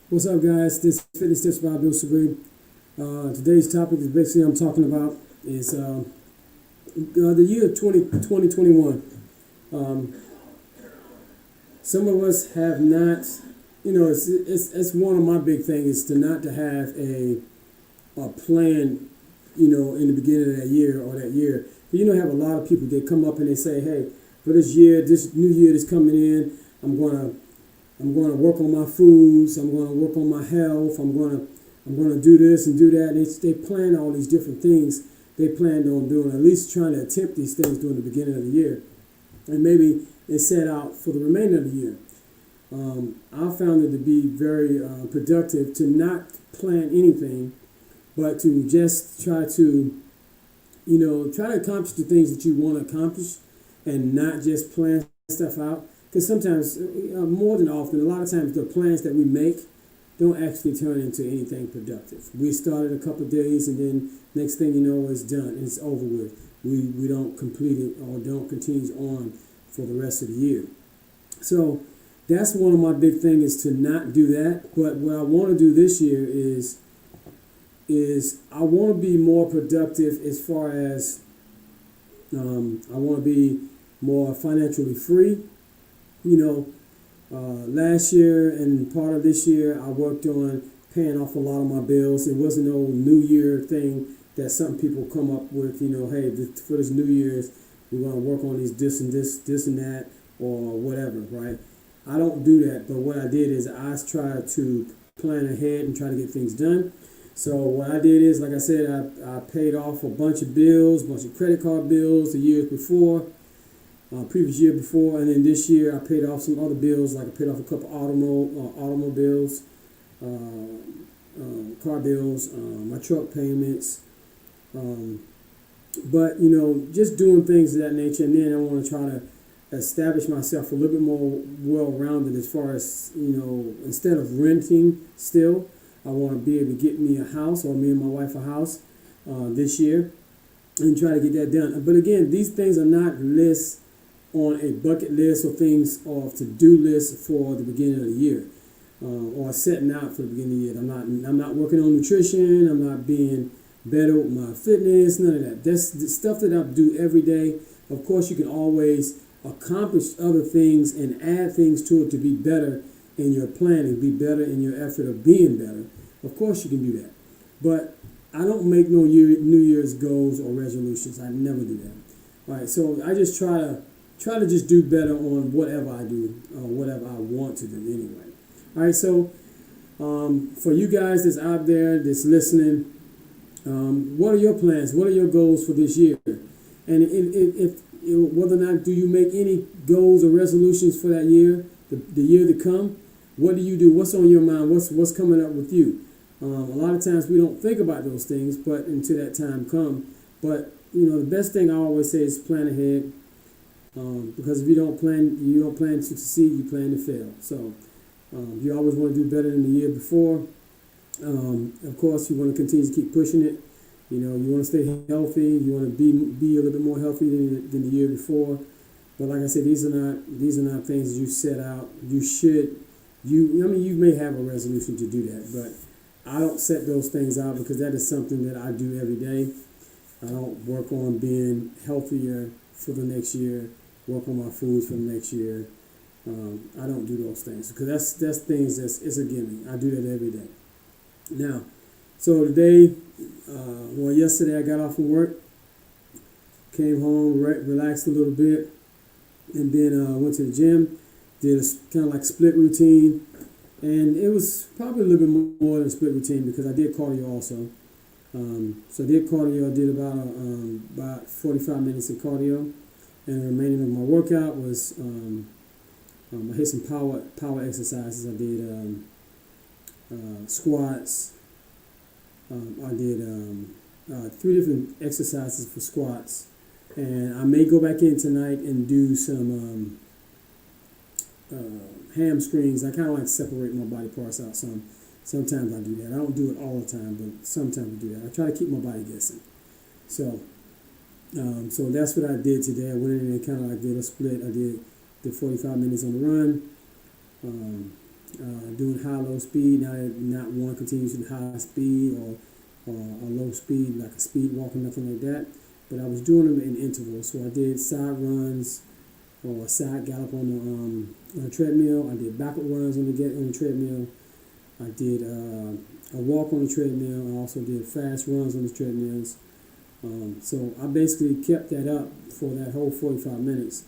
What's up, guys? This is Fitness Tips by Abdul Sabree. Today's topic is basically I'm talking about is the year 2021. Um, some of us have not, it's one of my big things is to not to have a plan, in the beginning of that year or that year. But have a lot of people that come up and they say, hey, for this year, this new year that's coming in, I'm going to work on my foods. I'm going to work on my health. I'm going to do this and do that. And they plan all these different things they planned on doing, at least trying to attempt these things during the beginning of the year. And maybe they set out for the remainder of the year. I found it to be very productive to not plan anything, but to just try to accomplish the things that you want to accomplish and not just plan stuff out. Because sometimes, more than often, a lot of times the plans that we make don't actually turn into anything productive. We started a couple of days and then next thing you know it's done. It's over with. We don't complete it or don't continue on for the rest of the year. So that's one of my big things is to not do that. But what I want to do this year is I want to be more productive as far as I want to be more financially free. Last year and part of this year, I worked on paying off a lot of my bills. It wasn't no New Year thing that some people come up with. Hey, for this New Year's, we're going to work on these this and that, or whatever, right? I don't do that, but what I did is I tried to plan ahead and try to get things done. So what I did is, like I said, I paid off a bunch of bills, a bunch of credit card bills the years before. Previous year before, and then this year I paid off some other bills, like I paid off a couple automobiles, car bills, my truck payments, but just doing things of that nature. And then I want to try to establish myself a little bit more well-rounded as far as instead of renting still, I want to be able to get me a house, or me and my wife a house this year, and try to get that done. But again, these things are not lists on a bucket list or things or to-do list for the beginning of the year, or setting out for the beginning of the year. I'm not working on nutrition. I'm not being better with my fitness. None of that. That's the stuff that I do every day. Of course, you can always accomplish other things and add things to it to be better in your planning, be better in your effort of being better. Of course, you can do that. But I don't make no New Year's goals or resolutions. I never do that. All right, so I just try to just do better on whatever I do, whatever I want to do anyway. All right, so for you guys that's out there that's listening, what are your plans? What are your goals for this year? And if whether or not do you make any goals or resolutions for that year, the year to come, what do you do? What's on your mind? What's coming up with you? A lot of times we don't think about those things, but until that time comes. But the best thing I always say is plan ahead. Because if you don't plan to succeed, you plan to fail. So you always want to do better than the year before. Of course, you want to continue to keep pushing it. You want to stay healthy. You want to be a little bit more healthy than the year before. But like I said, these are not things you set out. You may have a resolution to do that, but I don't set those things out because that is something that I do every day. I don't work on being healthier for the next year, work on my foods for the next year. I don't do those things because that's things it's a gimme. I do that every day. Now, so today, yesterday I got off from work, came home, relaxed a little bit, and then went to the gym, did a kind of like split routine, and it was probably a little bit more than a split routine because I did cardio also. So I did cardio. I did about 45 minutes of cardio, and the remaining of my workout was I hit some power exercises. I did squats. I did 3 different exercises for squats, and I may go back in tonight and do some hamstrings. I kind of like to separate my body parts out some. Sometimes I do that. I don't do it all the time, but sometimes I do that. I try to keep my body guessing. So that's what I did today. I went in and kind of like did a split. I did 45 minutes on the run, doing high-low speed, not one continuous high speed or a low speed, like a speed walk or nothing like that. But I was doing them in intervals. So I did side runs or a side gallop on the treadmill. I did backward runs on the treadmill. I did a walk on the treadmill. I also did fast runs on the treadmills. So I basically kept that up for that whole 45 minutes.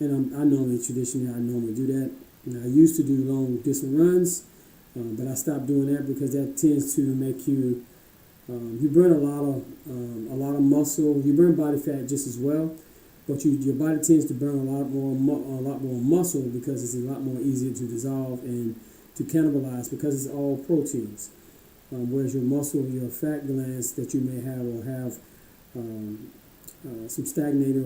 And I normally do that. And I used to do long distance runs, but I stopped doing that because that tends to make you you burn a lot of muscle. You burn body fat just as well, but your body tends to burn a lot more muscle because it's a lot more easier to dissolve and to cannibalize because it's all proteins. Whereas your muscle, your fat glands that you may have will have some stagnated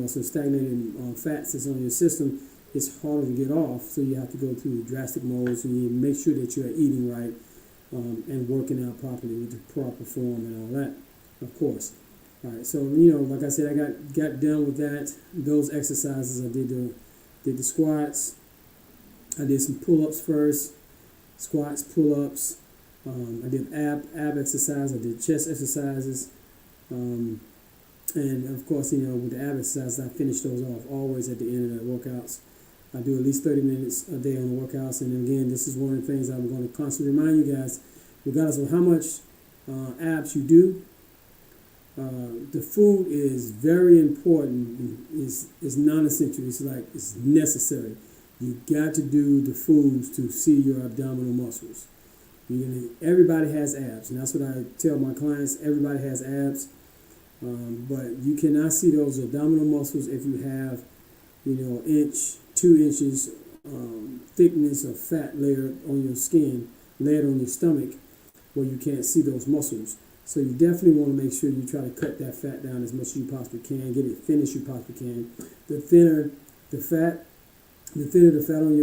fats that's on your system. It's harder to get off, so you have to go through drastic modes and you make sure that you're eating right and working out properly with the proper form and all that, of course. All right, so like I said, I got done with that. Those exercises, I did the squats. I did some pull-ups first, squats, pull-ups. I did ab exercise. I did chest exercises. And of course, with the ab exercises, I finish those off always at the end of the workouts. I do at least 30 minutes a day on the workouts. And then again, this is one of the things I'm going to constantly remind you guys, regardless of how much abs you do, the food is very important. It's non-essential. It's necessary. You got to do the foods to see your abdominal muscles. Everybody has abs, and that's what I tell my clients. Everybody has abs, but you cannot see those abdominal muscles if you have, 2 inches thickness of fat layered on your skin, layered on your stomach, where you can't see those muscles. So you definitely want to make sure you try to cut that fat down as much as you possibly can, get it thin as you possibly can. The thinner the fat on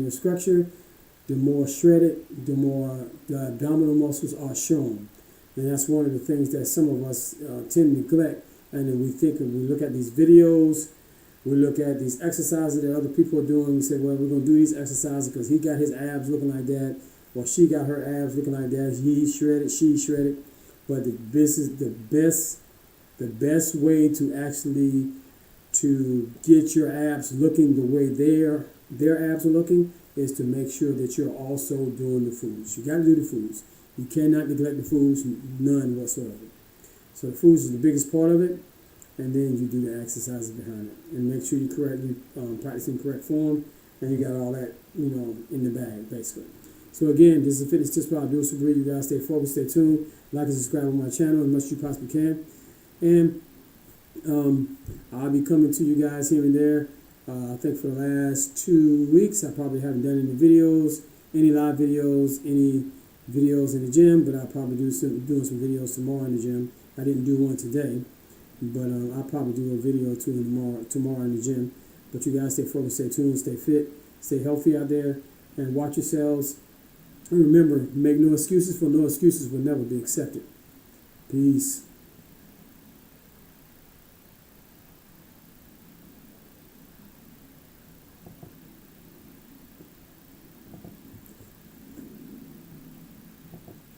your structure, the more shredded, the more the abdominal muscles are shown. And that's one of the things that some of us tend to neglect. And then we look at these videos, we look at these exercises that other people are doing. We say, well, we're going to do these exercises because he got his abs looking like that, or she got her abs looking like that. He's shredded, she's shredded. But this is the best way to actually to get your abs looking the way their abs are looking is to make sure that you're also doing the foods. You got to do the foods. You cannot neglect the foods, none whatsoever. So the foods is the biggest part of it, and then you do the exercises behind it, and make sure you practicing correct form, and you got all that in the bag basically. So again, this is Fitness Tips by Abdul Sabree. You guys stay focused, stay tuned, like and subscribe on my channel as much as you possibly can, and I'll be coming to you guys here and there. I think for the last 2 weeks, I probably haven't done any live videos, any videos in the gym, but I'll probably doing some videos tomorrow in the gym. I didn't do one today, but I'll probably do a video or two tomorrow in the gym. But you guys stay focused, stay tuned, stay fit, stay healthy out there, and watch yourselves. And remember, make no excuses, for no excuses will never be accepted. Peace.